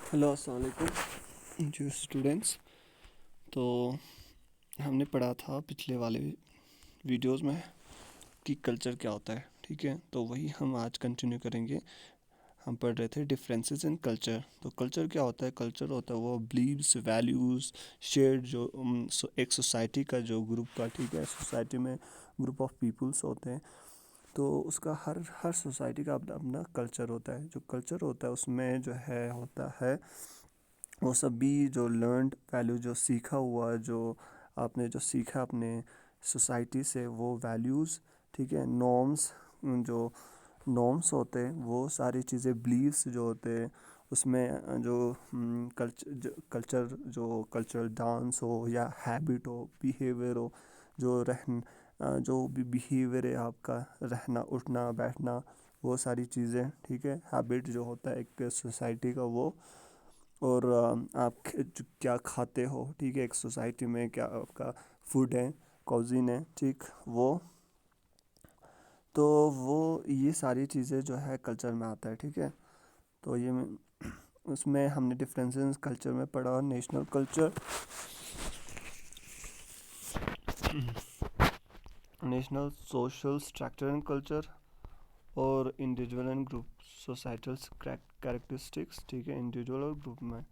Hello अस्सलाम वालेकुम जी students. तो हमने पढ़ा था पिछले वाले वीडियोस में कि कल्चर क्या होता है, ठीक है। तो वही हम आज कंटिन्यू करेंगे। हम पढ़ रहे थे डिफरेंसेस इन कल्चर। तो कल्चर क्या होता है? कल्चर होता है वो बिलीव्स, वैल्यूज़, शेयर्ड जो एक सोसाइटी का जो ग्रुप का, ठीक है, सोसाइटी में ग्रुप ऑफ पीपल्स होते हैं। तो उसका हर हर सोसाइटी का अपना अपना कल्चर होता है। जो कल्चर होता है उसमें जो है होता है वो सभी जो लर्नड वैल्यू, जो सीखा हुआ, जो आपने जो सीखा अपने सोसाइटी से, वो वैल्यूज़, ठीक है, नॉर्म्स, जो नॉर्म्स होते हैं, वो सारी चीज़ें, बिलीव्स जो होते हैं उसमें, जो कल्चरल डांस हो या हैबिट हो, बिहेवियर हो, जो भी बिहेवियर है आपका, रहना, उठना, बैठना, वो सारी चीज़ें, ठीक है, हैबिट जो होता है एक सोसाइटी का वो। और आप क्या खाते हो, ठीक है, एक सोसाइटी में क्या आपका फूड है, कॉजिन है, ठीक, वो। तो वो ये सारी चीज़ें जो है कल्चर में आता है, ठीक है। तो उसमें हमने डिफरेंसेस कल्चर में पढ़ा, national culture, national social structure and culture, और individual and group societal characteristics, ठीक है, इंडिविजुअल और ग्रुप में।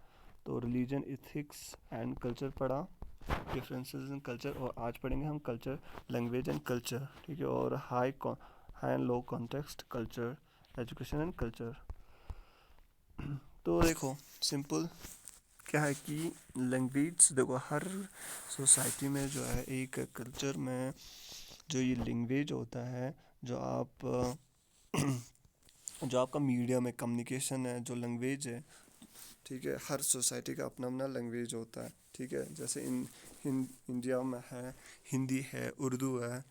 तो रिलीजन, इथिक्स एंड कल्चर पढ़ा, डिफरेंसेस इन कल्चर। और आज पढ़ेंगे हम कल्चर, लैंग्वेज एंड कल्चर, ठीक है, और high and low context culture, education and culture. तो देखो, सिंपल क्या है कि लैंग्वेज, देखो हर सोसाइटी में जो है एक कल्चर में जो ये लैंग्वेज होता है, जो आप जो आपका मीडियम है, कम्युनिकेशन है, जो लैंग्वेज है, ठीक है, हर सोसाइटी का अपना अपना लैंग्वेज होता है, ठीक है। जैसे इंडिया में है हिंदी है, उर्दू है,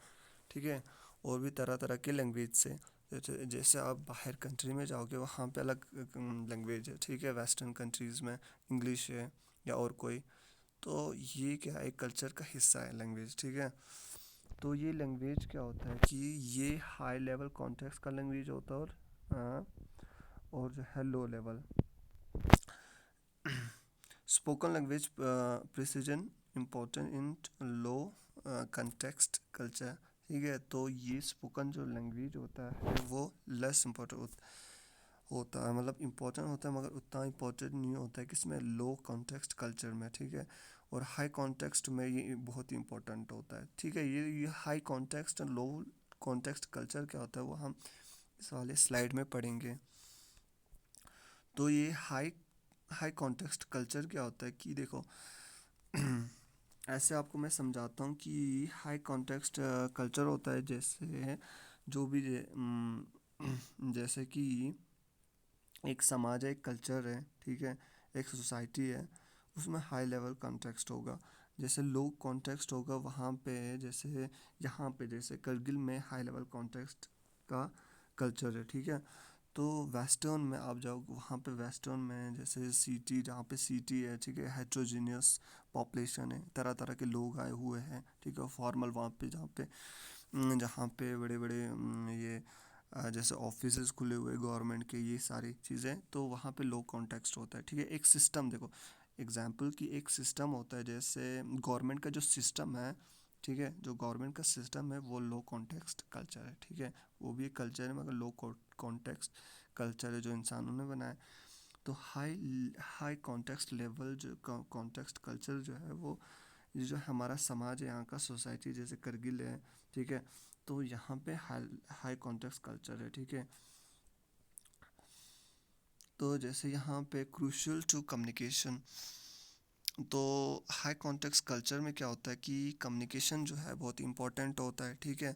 ठीक है, और भी तरह तरह के लैंग्वेज से। जैसे आप बाहर कंट्री में जाओगे वहाँ पे अलग लैंग्वेज है, ठीक है, वेस्टर्न कंट्रीज़ में इंग्लिश है या और कोई। तो ये क्या है, कल्चर का हिस्सा है लैंग्वेज, ठीक है। तो ये लैंग्वेज क्या होता है कि ये हाई लेवल कॉन्टेक्स्ट का लैंग्वेज होता है, और जो है low level spoken language, precision, important in low context culture, ठीक है। तो ये स्पोकन जो लैंग्वेज होता है वो लेस इम्पोर्टेंट होता है, मतलब इम्पोर्टेंट होता है मगर उतना इम्पोर्टेंट नहीं होता है किसमें, लो कॉन्टेक्स्ट कल्चर में, ठीक है। और हाई कॉन्टेक्स्ट में ये बहुत ही इम्पोर्टेंट होता है, ठीक है। ये हाई कॉन्टेक्स्ट और लो कॉन्टेक्स्ट कल्चर क्या होता है वो हम इस वाले स्लाइड में पढ़ेंगे। तो ये हाई हाई कॉन्टेक्स्ट कल्चर क्या होता है कि देखो, ऐसे आपको मैं समझाता हूँ कि हाई कॉन्टेक्स्ट कल्चर होता है जैसे जो भी जैसे कि एक समाज है, एक कल्चर है, ठीक है, एक सोसाइटी है, उसमें हाई लेवल कॉन्टेक्स्ट होगा। जैसे लो कॉन्टेक्स्ट होगा वहाँ पे, जैसे यहाँ पे जैसे करगिल में हाई लेवल कॉन्टेक्स्ट का कल्चर है, ठीक है। तो वेस्टर्न में आप जाओ, वहाँ पे वेस्टर्न में जैसे सिटी, जहाँ पे सिटी है, ठीक है, हेट्रोजीनियस पॉपुलेशन है, तरह तरह के लोग आए हुए हैं, ठीक है, फॉर्मल वहाँ पे, जहाँ पे बड़े बड़े ये जैसे ऑफिसेज खुले हुए गवर्नमेंट के, ये सारी चीज़ें, तो वहाँ पे लो कॉन्टेक्स्ट होता है, ठीक है। एक सिस्टम देखो, एग्जाम्पल की एक सिस्टम होता है, जैसे गवर्नमेंट का जो सिस्टम है, ठीक है, जो गवर्नमेंट का सिस्टम है वो लो कॉन्टेक्स्ट कल्चर है, ठीक है। वो भी एक कल्चर है मगर लो कॉन्टेक्स्ट कल्चर है जो इंसानों ने बनाया। तो हाई हाई कॉन्टेक्स्ट लेवल जो कॉन्टेक्स्ट कल्चर जो है वो, ये जो हमारा समाज है, यहाँ का सोसाइटी जैसे करगिल है, ठीक है, तो यहाँ पे हाई हाई कॉन्टेक्स्ट कल्चर है, ठीक है। तो जैसे यहाँ पे क्रूशल टू कम्युनिकेशन, तो हाई कॉन्टेक्स्ट कल्चर में क्या होता है कि कम्युनिकेशन जो है बहुत इंपॉर्टेंट होता है, ठीक है।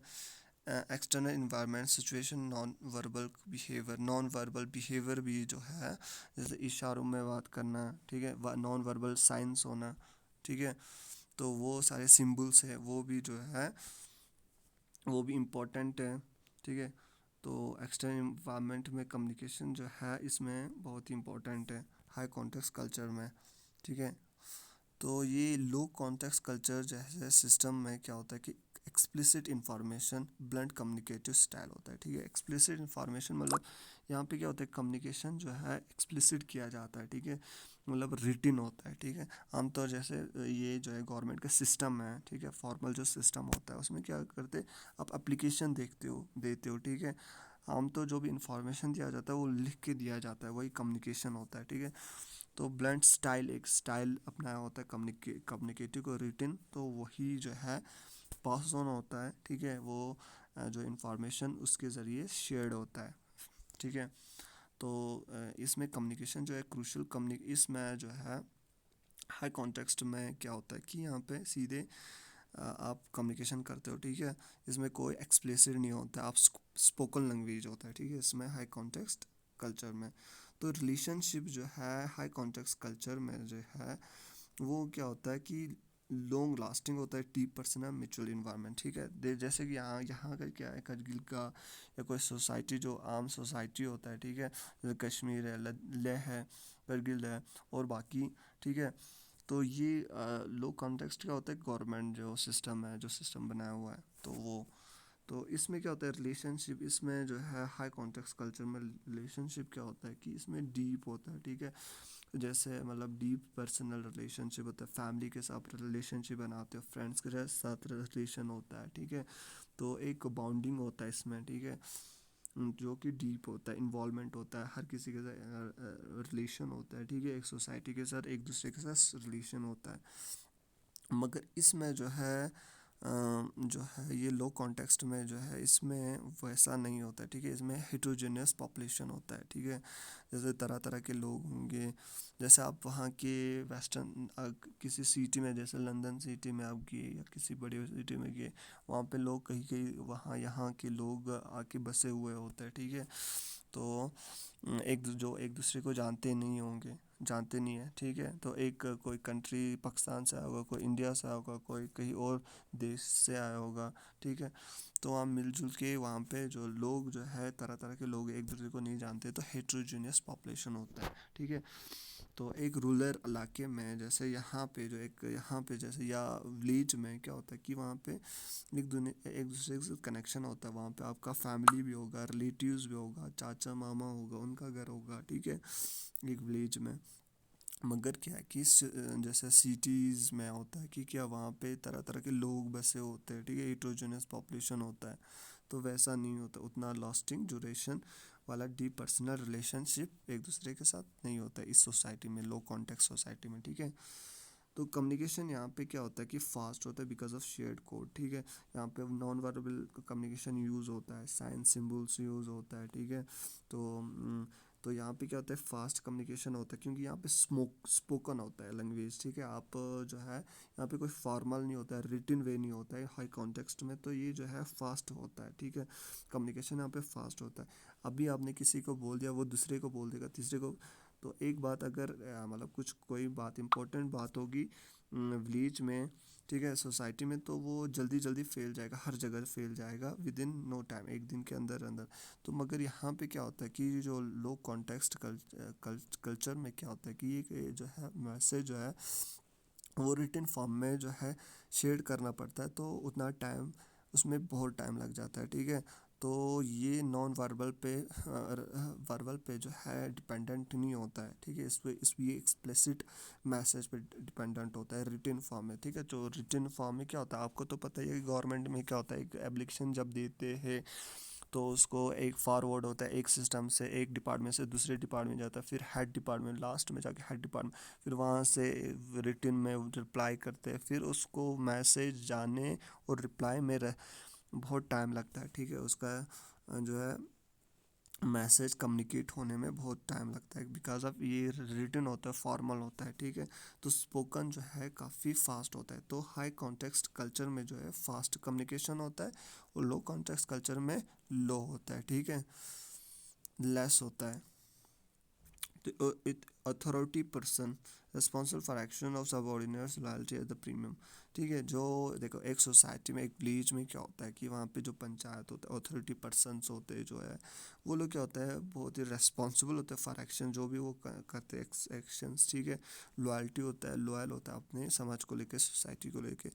External environment situation, non verbal behaviour भी जो है, जैसे इशारों में बात करना, ठीक है, नॉन वर्बल साइंस होना, ठीक है। तो वो सारे सिम्बल्स है, वो भी जो है वो भी इम्पोर्टेंट है, ठीक है। तो एक्सटर्नल इन्वायरमेंट में कम्युनिकेशन जो है इसमें बहुत ही इम्पोर्टेंट है हाई कॉन्टेक्स्ट कल्चर में, ठीक है। तो ये लो कॉन्टेक्स्ट कल्चर जैसे सिस्टम में क्या होता है कि explicit information, blunt communicative style होता है, ठीक है। एक्सप्लिसिट इंफॉर्मेशन मतलब यहाँ पे क्या होता है, कम्युनिकेशन जो है एक्सप्लिसिट किया जाता है, ठीक है, मतलब रिटिन होता है, ठीक है। आमतौर जैसे ये जो है गवर्नमेंट का सिस्टम है, ठीक है, फॉर्मल जो सिस्टम होता है उसमें क्या करते हैं, आप एप्लीकेशन देखते हो देते हो, ठीक है। आम तो जो भी इंफॉर्मेशन दिया जाता है वो लिख के दिया जाता है, वही कम्युनिकेशन होता है, ठीक है। तो ब्लेंड स्टाइल, एक स्टाइल अपनाया होता है कम्युनिकेटिव को रिटिन, तो वही जो है पास ऑन होता है, ठीक है, वो जो इंफॉर्मेशन उसके ज़रिए शेयर्ड होता है, ठीक है। तो इसमें कम्युनिकेशन जो है क्रूशल इसमें जो है हाई कॉन्टेक्स्ट में क्या होता है कि यहाँ पे सीधे आप कम्युनिकेशन करते हो, ठीक है। इसमें कोई एक्सप्लिसिट नहीं होता, आप स्पोकन लैंग्वेज होता है, ठीक है, इसमें हाई कॉन्टेक्स्ट कल्चर में। तो रिलेशनशिप जो है हाई कॉन्टेक्स्ट कल्चर में जो है वो क्या होता है कि लॉन्ग लास्टिंग होता है, डीप पर्सनल म्यूचुअल इन्वायरमेंट, ठीक है। जैसे कि यहाँ यहाँ का क्या है, करगिल का या कोई सोसाइटी जो आम सोसाइटी होता है, ठीक है, जैसे कश्मीर है, लेह है, करगिल है और बाकी, ठीक है। तो ये लो कॉन्टेक्स्ट क्या होता है, गवर्नमेंट जो सिस्टम है, जो सिस्टम बनाया हुआ है, तो वो, तो इसमें क्या होता है रिलेशनशिप, इसमें जो है हाई कॉन्टेक्स्ट कल्चर में रिलेशनशिप क्या होता है कि इसमें डीप होता है, ठीक है। जैसे मतलब डीप पर्सनल रिलेशनशिप होता है, फैमिली के साथ रिलेशनशिप बनाते हो, फ्रेंड्स के साथ रिलेशन होता है, ठीक है। तो एक बॉन्डिंग होता है इसमें, ठीक है, जो कि डीप होता है, इन्वॉल्वमेंट होता है, हर किसी के साथ रिलेशन होता है, ठीक है, एक सोसाइटी के साथ एक दूसरे के साथ रिलेशन होता है। मगर इसमें जो है ये लो कॉन्टेक्स्ट में जो है इसमें वैसा नहीं होता है, ठीक है। इसमें हेट्रोजेनियस पॉपुलेशन होता है, ठीक है। जैसे तरह तरह के लोग होंगे, जैसे आप वहाँ के वेस्टर्न किसी सिटी में, जैसे लंदन सिटी में आप गए या किसी बड़ी सिटी में गए, वहाँ पे लोग कहीं कहीं वहाँ यहाँ के लोग आके बसे हुए होते हैं, ठीक है। तो एक दूसरे को जानते नहीं है, ठीक है। तो एक कोई कंट्री पाकिस्तान से आया होगा, कोई इंडिया से आया होगा, कोई कहीं और देश से आया होगा, ठीक है। तो वहाँ मिलजुल के वहाँ पे जो लोग जो है तरह तरह के लोग एक दूसरे को नहीं जानते, तो हेट्रोजीनियस पॉपुलेशन होता है, ठीक है। तो एक रूरल इलाके में जैसे यहाँ पे जो एक यहाँ पे जैसे या विलेज में क्या होता है कि वहाँ पे एक दूसरे से कनेक्शन होता है, वहाँ पे आपका फैमिली भी होगा, रिलेटिव्स भी होगा, चाचा मामा होगा, उनका घर होगा, ठीक है, एक विलेज में। मगर क्या है कि जैसे सिटीज़ में होता है कि क्या वहाँ पे तरह तरह के लोग बसे होते हैं, ठीक है, हेट्रोजेनियस पॉपुलेशन होता है। तो वैसा नहीं होता, उतना लास्टिंग ड्यूरेशन वाला डीप पर्सनल रिलेशनशिप एक दूसरे के साथ नहीं होता है इस सोसाइटी में, लो कॉन्टेक्स्ट सोसाइटी में, ठीक है। तो कम्युनिकेशन यहाँ पे क्या होता है कि फास्ट होता है बिकॉज ऑफ शेयर्ड कोड, ठीक है। यहाँ पे नॉन वर्बल कम्युनिकेशन यूज़ होता है, साइन सिंबल्स यूज़ होता है, ठीक है। तो तो यहाँ पे क्या होता है फास्ट कम्युनिकेशन होता है क्योंकि यहाँ पे स्पोकन होता है लैंग्वेज, ठीक है। आप जो है यहाँ पे कोई फॉर्मल नहीं होता है, रिटिन वे नहीं होता है हाई कॉन्टेक्स्ट में, तो ये जो है फास्ट होता है, ठीक है। कम्युनिकेशन यहाँ पे फास्ट होता है। अभी आपने किसी को बोल दिया, वो दूसरे को बोल देगा, तीसरे को। तो एक बात अगर मतलब कुछ कोई बात इंपॉर्टेंट बात होगी विलेज में, ठीक है, सोसाइटी में, तो वो जल्दी जल्दी फैल जाएगा, हर जगह फैल जाएगा विद इन नो टाइम, एक दिन के अंदर अंदर। तो मगर यहाँ पे क्या होता है कि जो लो कॉन्टेक्स्ट कल्चर में क्या होता है कि ये जो है मैसेज जो है वो रिटन फॉर्म में जो है शेयर करना पड़ता है, तो उतना टाइम उसमें बहुत टाइम लग जाता है, ठीक है। तो ये नॉन वर्बल पे जो है डिपेंडेंट नहीं होता है, ठीक है। इस ये एक्सप्लिसिट मैसेज पे डिपेंडेंट होता है रिटन फॉर्म में, ठीक है। जो रिटन फॉर्म में क्या होता है आपको तो पता ही है, गवर्नमेंट में क्या होता है, एक एप्लीकेशन जब देते हैं तो उसको एक फॉरवर्ड होता है, एक सिस्टम से एक डिपार्टमेंट से दूसरे डिपार्टमेंट जाता है, फिर हेड डिपार्टमेंट, लास्ट में जाके हेड डिपार्टमेंट, फिर वहाँ से रिटन में रिप्लाई करते हैं, फिर उसको मैसेज जाने और रिप्लाई में बहुत टाइम लगता है, ठीक है। उसका जो है मैसेज कम्युनिकेट होने में बहुत टाइम लगता है बिकॉज ऑफ ये रिटन होता है, फॉर्मल होता है, ठीक है। तो स्पोकन जो है काफ़ी फास्ट होता है। तो हाई कॉन्टेक्स्ट कल्चर में जो है फास्ट कम्युनिकेशन होता है और लो कॉन्टेक्स्ट कल्चर में लो होता है, ठीक है, लेस होता है। तो authority person responsible for action of subordinates loyalty at the premium, ठीक है। जो देखो एक सोसाइटी में, एक विलेज में क्या होता है कि वहाँ पे जो पंचायत होता है, अथॉरिटी पर्सनस होते हैं जो है, वो लोग क्या होता है बहुत ही रेस्पॉन्सिबल होते हैं फॉर एक्शन, जो भी वो करते हैं एक्शंस, ठीक है। लॉयल्टी होता है, लॉयल होता है अपने समाज को लेके, सोसाइटी को लेके।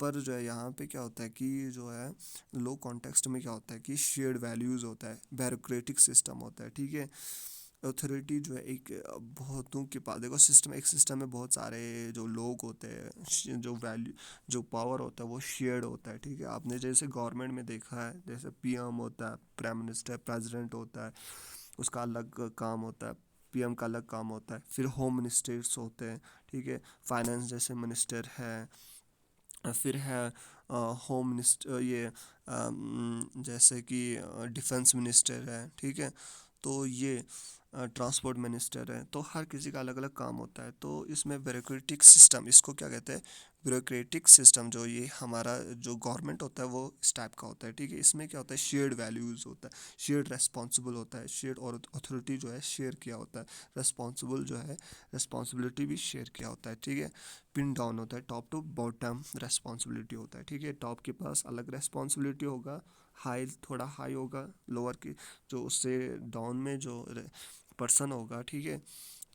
पर जो है यहाँ पे क्या होता है कि जो है लो कॉन्टेक्स्ट में क्या होता है कि शेयर्ड वैल्यूज़ होता है, ब्यूरोक्रेटिक सिस्टम होता है, ठीक है। अथॉरिटी जो है एक बहुतों के पास, देखो सिस्टम, एक सिस्टम में बहुत सारे जो लोग होते हैं, जो वैल्यू, जो पावर होता है वो शेयर्ड होता है, ठीक है। आपने जैसे गवर्नमेंट में देखा है, जैसे पीएम होता है, प्राइम मिनिस्टर, प्रेसिडेंट होता है, उसका अलग काम होता है, पीएम का अलग काम होता है। फिर होम मिनिस्टर्स होते हैं, ठीक है। फाइनेंस जैसे मिनिस्टर है, फिर है होम मिनिस्टर, ये जैसे कि डिफेंस मिनिस्टर है, ठीक है। तो ये ट्रांसपोर्ट मिनिस्टर है, तो हर किसी का अलग अलग काम होता है। तो इसमें ब्यूरोक्रेटिक सिस्टम, इसको क्या कहते हैं, ब्यूरोक्रेटिक सिस्टम, जो ये हमारा जो गवर्नमेंट होता है वो इस टाइप का होता है, ठीक है। इसमें क्या होता है, शेयर्ड वैल्यूज़ होता है, शेयर्ड रेस्पॉन्सिबल होता है, शेयर्ड, और अथॉरिटी जो है शेयर किया होता है, रेस्पॉन्सिबल जो है रेस्पॉन्सिबिलिटी भी शेयर किया होता है, ठीक है। पिन डाउन होता है, टॉप टू बॉटम रेस्पॉन्सिबिलिटी होता है, ठीक है। टॉप के पास अलग रेस्पॉन्सिबिलिटी होगा, हाई थोड़ा हाई होगा, लोअर की जो उससे डाउन में जो पर्सन होगा, ठीक है,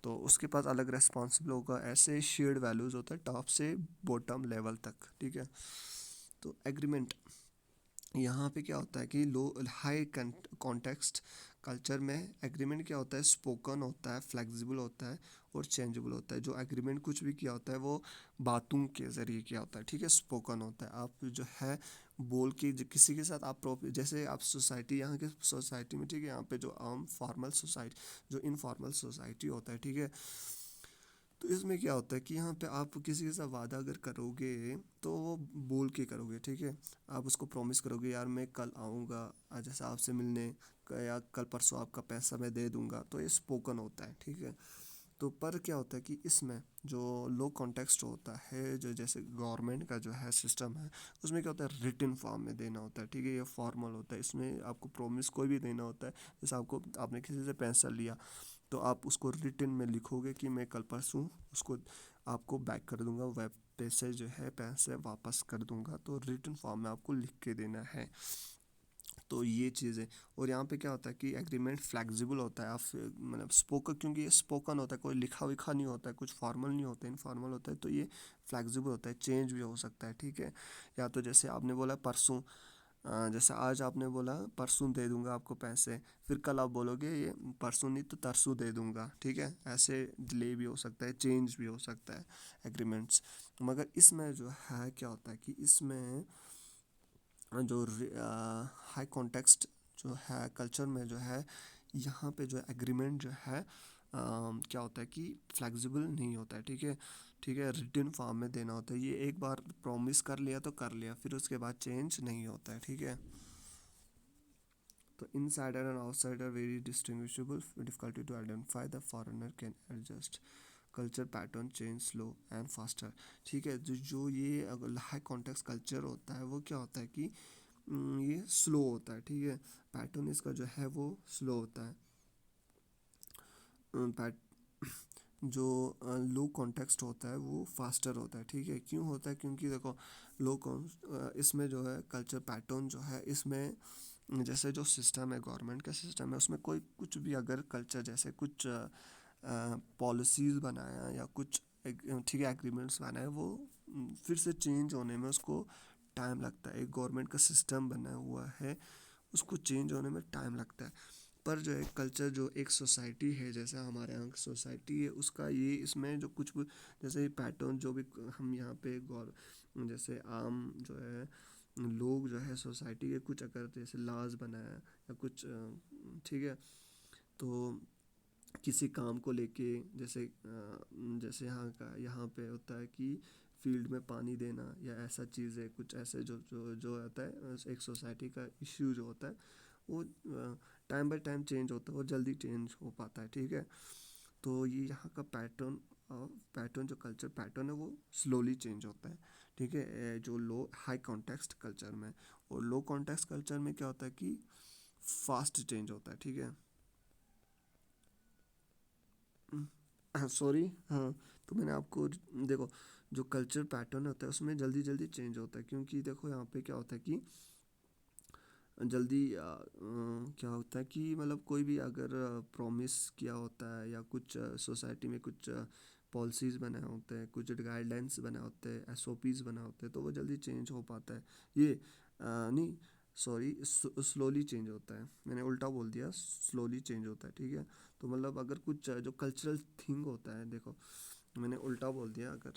तो उसके पास अलग रेस्पॉन्सिबल होगा। ऐसे शेयर्ड वैल्यूज़ होता है टॉप से बॉटम लेवल तक, ठीक है। तो एग्रीमेंट, यहाँ पे क्या होता है कि लो हाई कॉन्टेक्स्ट कल्चर में एग्रीमेंट क्या होता है, स्पोकन होता है, फ्लेक्सिबल होता है और चेंजेबल होता है। जो एग्रीमेंट कुछ भी किया होता है वो बातों के ज़रिए किया होता है, ठीक है। स्पोकन होता है, आप जो है बोल के किसी के साथ आप जैसे आप सोसाइटी, यहाँ के सोसाइटी में, ठीक है, यहाँ पे जो आम फॉर्मल सोसाइटी, जो इनफॉर्मल सोसाइटी होता है, ठीक है। तो इसमें क्या होता है कि यहाँ पे आप किसी के साथ वादा अगर करोगे तो वो बोल के करोगे, ठीक है। आप उसको प्रॉमिस करोगे, यार मैं कल आऊँगा आज जैसे आपसे मिलने, या कल परसों आपका पैसा मैं दे दूँगा, तो ये स्पोकन होता है, ठीक है। तो पर क्या होता है कि इसमें जो लो कॉन्टेक्स्ट होता है, जो जैसे गवर्नमेंट का जो है सिस्टम है, उसमें क्या होता है, रिटन फॉर्म में देना होता है, ठीक है। ये फॉर्मल होता है, इसमें आपको प्रॉमिस कोई भी देना होता है। जैसे आपने किसी से पैसा लिया, तो आप उसको रिटन में लिखोगे कि मैं कल परसों उसको आपको बैक कर दूंगा, वेब पैसे जो है पैसे वापस कर दूंगा, तो रिटन फॉर्म में आपको लिख के देना है। तो ये चीज़ है। और यहाँ पे क्या होता है कि एग्रीमेंट फ्लेक्सिबल होता है, आप मतलब स्पोकन, क्योंकि ये स्पोकन होता है, कोई लिखा विखा नहीं होता है, कुछ फॉर्मल नहीं होता है, इनफॉर्मल होता है, तो ये फ्लेक्सिबल होता है, चेंज भी हो सकता है, ठीक है। या तो जैसे आपने बोला परसों, जैसे आज आपने बोला परसों दे दूंगा आपको पैसे, फिर कल आप बोलोगे ये परसों नहीं तो तरसों दे दूंगा, ठीक है। ऐसे डिले भी हो सकता है, चेंज भी हो सकता है एग्रीमेंट्स। मगर इसमें जो है क्या होता है कि इसमें जो हाई कॉन्टेक्स्ट जो है कल्चर में जो है, यहाँ पे जो एग्रीमेंट जो है क्या होता है कि फ्लेक्सिबल नहीं होता है, ठीक है, ठीक है। रिटन फॉर्म में देना होता है, ये एक बार प्रॉमिस कर लिया तो कर लिया, फिर उसके बाद चेंज नहीं होता है, ठीक है। तो insider and outsider very distinguishable, difficulty to identify the foreigner can adjust, culture pattern change slow and faster, ठीक है। जो ये हाई कॉन्टेक्स्ट कल्चर होता है वो क्या होता है कि ये स्लो होता है, ठीक है। पैटर्न इसका जो है वो स्लो होता है। पैट जो लो कॉन्टेक्स्ट होता है वो फास्टर होता है, ठीक है। क्यों होता है, क्योंकि देखो इसमें जो है कल्चर पैटर्न जो है, इसमें जैसे जो सिस्टम है, गवर्नमेंट का सिस्टम है, उसमें कोई कुछ भी अगर कल्चर जैसे कुछ पॉलिसीज़ बनाया या कुछ ठीक है एग्रीमेंट्स बनाए, वो फिर से चेंज होने में उसको टाइम लगता है। एक गवर्नमेंट का सिस्टम बना हुआ है, उसको चेंज होने में टाइम लगता है। पर जो एक कल्चर, जो एक सोसाइटी है, जैसे हमारे यहाँ की सोसाइटी है, उसका ये इसमें जो कुछ जैसे पैटर्न जो भी हम यहाँ पे गौर, जैसे आम जो है लोग जो है सोसाइटी के कुछ अगर जैसे लॉज बनाया या कुछ ठीक है, तो किसी काम को लेके, जैसे यहाँ पे होता है कि फील्ड में पानी देना या ऐसा चीज़ है, कुछ ऐसे जो जो जो होता है एक सोसाइटी का इश्यू जो होता है, वो टाइम बाय टाइम चेंज होता है और जल्दी चेंज हो पाता है, ठीक है। तो ये यहाँ का पैटर्न जो कल्चर पैटर्न है वो स्लोली चेंज होता है, ठीक है। जो लो हाई कॉन्टेक्स्ट कल्चर में, और लो कॉन्टेक्स्ट कल्चर में क्या होता है कि फास्ट चेंज होता है, ठीक है। सॉरी, हाँ। तो मैंने आपको देखो, जो कल्चर पैटर्न होता है उसमें जल्दी जल्दी चेंज होता है, क्योंकि देखो यहाँ पे क्या होता है कि जल्दी क्या होता है कि मतलब कोई भी अगर प्रॉमिस किया होता है या कुछ सोसाइटी में कुछ पॉलिसीज़ बनाए होते हैं, कुछ गाइडलाइंस बनाए होते हैं, एसओपीज़ बनाए होते हैं, तो वो जल्दी चेंज हो पाता है। ये नहीं, सॉरी, स्लोली चेंज होता है, मैंने उल्टा बोल दिया, स्लोली चेंज होता है, ठीक है। तो मतलब अगर कुछ जो कल्चरल थिंग होता है, देखो मैंने उल्टा बोल दिया। अगर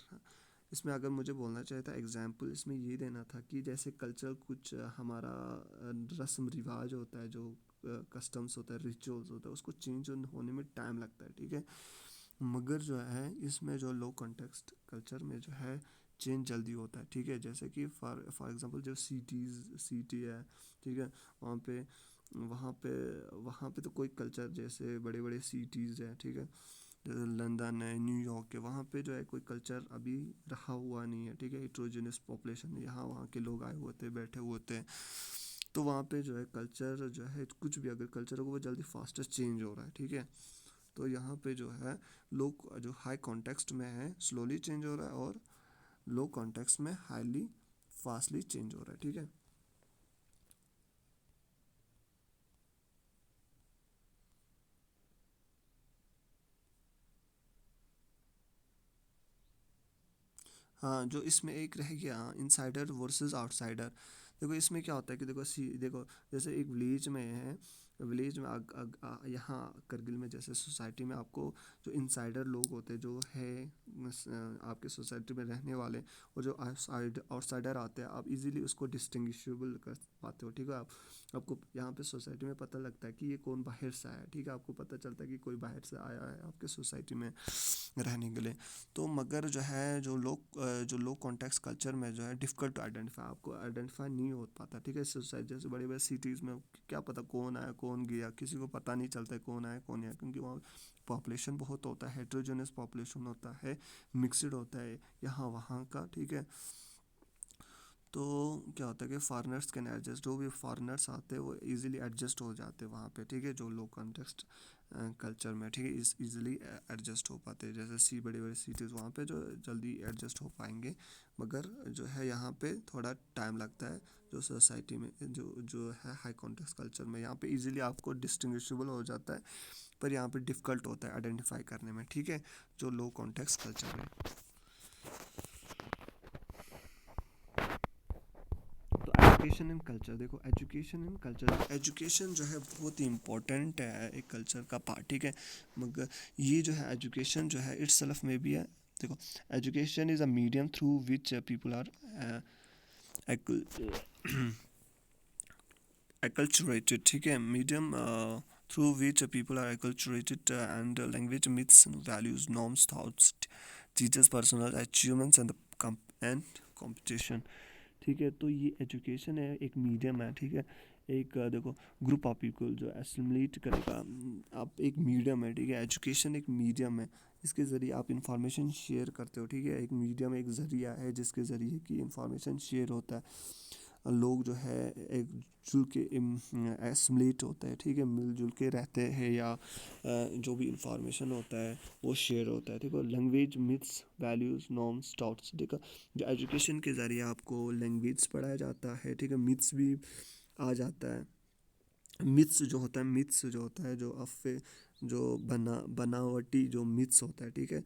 इसमें अगर मुझे बोलना चाहिए था एग्जाम्पल, इसमें ये देना था कि जैसे कल्चरल कुछ हमारा रस्म रिवाज होता है, जो कस्टम्स होता है, रिचुअल्स होता है, उसको चेंज होने में टाइम लगता है, ठीक है। मगर जो है इसमें जो लो कॉन्टेक्स्ट कल्चर में जो है चेंज जल्दी होता है, ठीक है। जैसे कि फॉर एग्जांपल जो सिटी है, ठीक है, वहाँ पे वहाँ पे वहाँ पे तो कोई कल्चर, जैसे बड़े बड़े सिटीज़ है, ठीक है, जैसे लंदन है, न्यूयॉर्क है, वहाँ पे जो है कोई कल्चर अभी रहा हुआ नहीं है, ठीक है। हिट्रोजेनस पॉपुलेशन, यहाँ वहाँ के लोग आए हुए थे, बैठे हुए थे, तो वहाँ पे जो है कल्चर जो है कुछ भी अगर कल्चर होगा वो जल्दी फास्टेस्ट चेंज हो रहा है, ठीक है। तो यहाँ पे जो है लोग जो हाई कॉन्टेक्स्ट में है स्लोली चेंज हो रहा है, और लो कॉन्टेक्स्ट में हाईली फास्टली चेंज हो रहा है, ठीक है। हाँ, जो इसमें एक रह गया इनसाइडर वर्सेस आउटसाइडर। देखो इसमें क्या होता है कि देखो जैसे एक विलेज में है, विलेज में यहाँ करगिल में जैसे सोसाइटी में आपको जो इनसाइडर लोग होते हैं, जो है आपके सोसाइटी में रहने वाले, और जो आउटसाइडर आते हैं, आप इजीली उसको डिस्टिंग्विशेबल कर पाते हो, ठीक है। आपको यहाँ पे सोसाइटी में पता लगता है कि ये कौन बाहर से आया है, ठीक है, आपको पता चलता है कि कोई बाहर से आया है आपके सोसाइटी में रहने के लिए। तो मगर जो है जो लोग कॉन्टेक्स्ट कल्चर में जो है डिफ़िकल्ट टू आइडेंटिफाई, आपको आइडेंटिफाई नहीं हो पाता, ठीक है। सोसाइटी जैसे बड़े बड़े सिटीज़ में क्या पता कौन आया कौन गया, किसी को पता नहीं चलता है कौन आया कौन गया, क्योंकि वहाँ पॉपुलेशन बहुत होता है, हेट्रोजेनस पॉपुलेशन होता है, मिक्सड होता है यहाँ वहाँ का, ठीक है। तो क्या होता है कि फॉरेनर्स कैन एडजस्ट, जो भी फॉरेनर्स आते हैं वो इजीली एडजस्ट हो जाते हैं वहाँ पे, ठीक है, जो लो कॉन्टेक्स्ट कल्चर में, ठीक है, इस इजीली एडजस्ट हो पाते हैं। जैसे बड़े बड़े सिटीज़ वहाँ पे जो जल्दी एडजस्ट हो पाएंगे, मगर जो है यहाँ पे थोड़ा टाइम लगता है। जो सोसाइटी में जो है हाई कॉन्टेक्स्ट कल्चर में, यहाँ पे इजीली आपको डिस्टिंग्विशेबल हो जाता है, पर यहाँ पे डिफ़िकल्ट होता है आइडेंटिफाई करने में, ठीक है, जो लो कॉन्टेक्स्ट कल्चर में। तो एजुकेशन एंड कल्चर, देखो एजुकेशन एंड कल्चर, एजुकेशन जो है बहुत ही इम्पोर्टेंट है एक कल्चर का पार्ट, ठीक है। मगर ये जो है एजुकेशन जो है इट्स सेल्फ में भी है। देखो education is a medium through which people are acculturated, ठीक है, medium through which people are acculturated and language myths values norms thoughts teachers personal achievements and competition, ठीक है। तो ये एजुकेशन है, एक मीडियम है, ठीक है। एक देखो ग्रुप ऑफ पीपल जो एसिमुलेट करेगा, आप एक मीडियम है, ठीक है। एजुकेशन एक मीडियम है, इसके ज़रिए आप इंफॉर्मेशन शेयर करते हो, ठीक है। एक मीडियम एक ज़रिया है जिसके ज़रिए कि इंफॉर्मेशन शेयर होता है, लोग जो है एक जुल के एसमलेट होते हैं, ठीक है, मिलजुल के रहते हैं, या जो भी इंफॉर्मेशन होता है वो शेयर होता है, ठीक है। Language myths values norms thoughts, ठीक है, जो एजुकेशन के ज़रिए आपको लैंग्वेज पढ़ाया जाता है, ठीक है, मिथ्स भी आ जाता है। मिथ्स जो होता है जो अफे जो बनावटी जो मिथ्स होता है, ठीक है,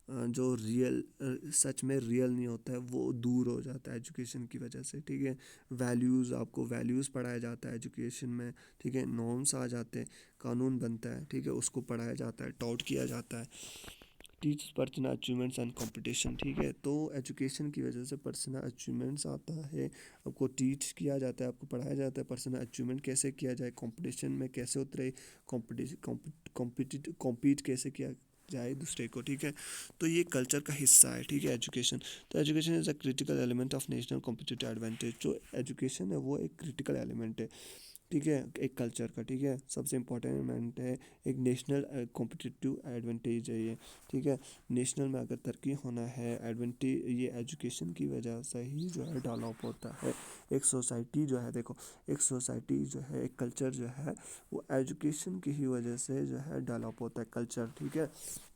जो रियल सच में रियल नहीं होता है वो दूर हो जाता है एजुकेशन की वजह से, ठीक है। वैल्यूज़, आपको वैल्यूज़ पढ़ाया जाता है एजुकेशन में, ठीक है। नॉर्म्स आ जाते हैं, कानून बनता है, ठीक है, उसको पढ़ाया जाता है, टॉट किया जाता है। Teach personal achievements and competition, ठीक है। तो एजुकेशन की वजह से पर्सनल अचीवमेंट्स आता है, आपको टीच किया जाता है, आपको पढ़ाया जाता है पर्सनल अचीवमेंट कैसे किया जाए, कंपटीशन में कैसे उतरे, कॉम्पीट कैसे किया जाए दूसरे को, ठीक है। तो ये कल्चर का हिस्सा है, ठीक है, एजुकेशन। तो education is a critical element of national competitive advantage, जो एजुकेशन है वो एक क्रिटिकल एलिमेंट है, ठीक है, एक कल्चर का, ठीक है, सबसे इम्पोर्टेंट एलिमेंट है, एक नेशनल कॉम्पिटिटिव एडवांटेज है ये, ठीक है। नेशनल में अगर तरक्की होना है, एडवांटेज ये एजुकेशन की वजह से ही जो है डेवलप होता है। एक सोसाइटी जो है, देखो एक सोसाइटी जो है, एक कल्चर जो है वो एजुकेशन की ही वजह से जो है डेवलप होता है कल्चर, ठीक है।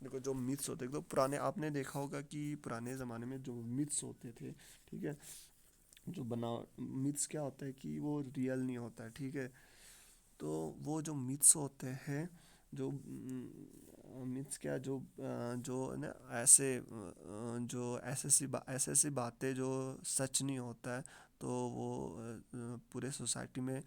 देखो जो मिथ्स होते हैं, तो पुराने आपने देखा होगा कि पुराने ज़माने में जो मिथ्स होते थे, ठीक है, जो बना मिथ्स क्या होता है कि वो रियल नहीं होता है, ठीक है। तो वो जो मिथ्स होते हैं, जो मीन्स क्या, जो ना ऐसे जो ऐसे ऐसी बातें जो सच नहीं होता है, तो वो पूरे सोसाइटी में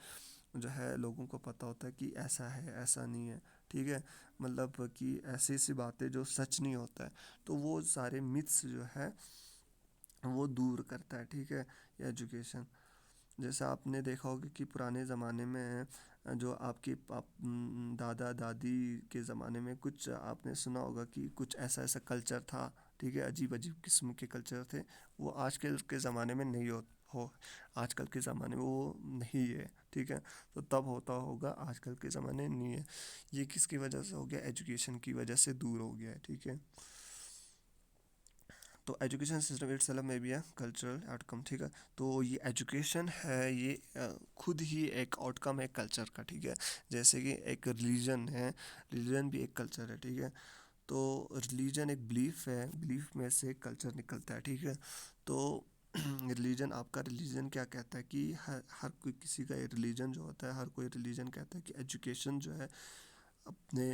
जो है लोगों को पता होता है कि ऐसा है, ऐसा नहीं है। ठीक है, मतलब कि ऐसी ऐसी बातें जो सच नहीं होता है, तो वो सारे मिथ्स जो है वो दूर करता है। ठीक है, ये एजुकेशन। जैसा आपने देखा होगा कि पुराने ज़माने में जो दादा दादी के ज़माने में कुछ आपने सुना होगा कि कुछ ऐसा ऐसा कल्चर था। ठीक है, अजीब अजीब किस्म के कल्चर थे, वो आजकल के ज़माने में नहीं हो आजकल के ज़माने में वो नहीं है। ठीक है, तो तब होता होगा, आजकल के ज़माने में नहीं है। ये किसकी वजह से हो गया? एजुकेशन की वजह से दूर हो गया है। ठीक है, तो एजुकेशन सिस्टम इट सेल्फ में भी है कल्चरल आउटकम। ठीक है, तो ये एजुकेशन है, ये खुद ही एक आउटकम है कल्चर का। ठीक है, जैसे कि एक रिलीजन है, रिलीजन भी एक कल्चर है। ठीक है, तो रिलीजन एक बिलीफ है, बिलीफ में से कल्चर निकलता है। ठीक है, तो रिलीजन, आपका रिलीजन क्या कहता है कि हर हर कोई, किसी का रिलीजन जो होता है, हर कोई रिलीजन कहता है कि एजुकेशन जो है अपने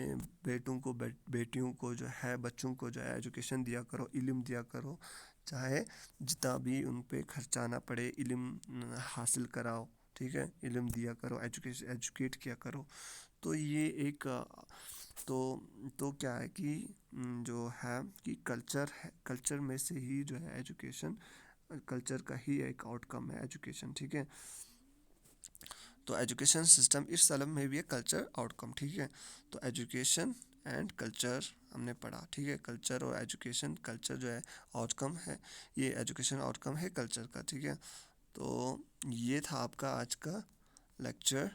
बेटों को बेटियों को जो है, बच्चों को जो है एजुकेशन दिया करो, इल्म दिया करो, चाहे जितना भी उन पे खर्चा ना पड़े, इल्म हासिल कराओ। ठीक है, इल्म दिया करो, एजुकेशन एजुकेट किया करो। तो ये एक तो तो क्या है कि जो है कि कल्चर है, कल्चर में से ही जो है एजुकेशन, कल्चर का ही एक आउटकम है एजुकेशन। ठीक है, तो एजुकेशन सिस्टम इस सलम में भी है कल्चर आउटकम। ठीक है, तो एजुकेशन एंड कल्चर हमने पढ़ा। ठीक है, कल्चर और एजुकेशन, कल्चर जो है आउटकम है, ये एजुकेशन आउटकम है कल्चर का। ठीक है, तो ये था आपका आज का लेक्चर।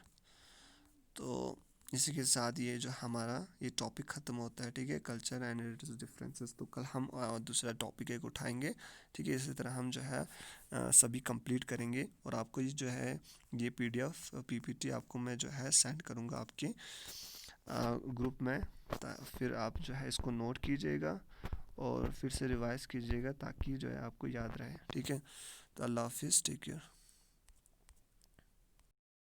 तो इसी के साथ ये जो हमारा ये टॉपिक ख़त्म होता है। ठीक है, कल्चर एंड इट्स डिफरेंसेस। तो कल हम दूसरा टॉपिक एक उठाएंगे। ठीक है, इसी तरह हम जो है सभी कंप्लीट करेंगे, और आपको ये जो है ये पीडीएफ पीपीटी आपको मैं जो है सेंड करूँगा आपके ग्रुप में। फिर आप जो है इसको नोट कीजिएगा और फिर से रिवाइज कीजिएगा, ताकि जो है आपको याद रहे। ठीक है, तो अल्लाह हाफिज़, टेक केयर।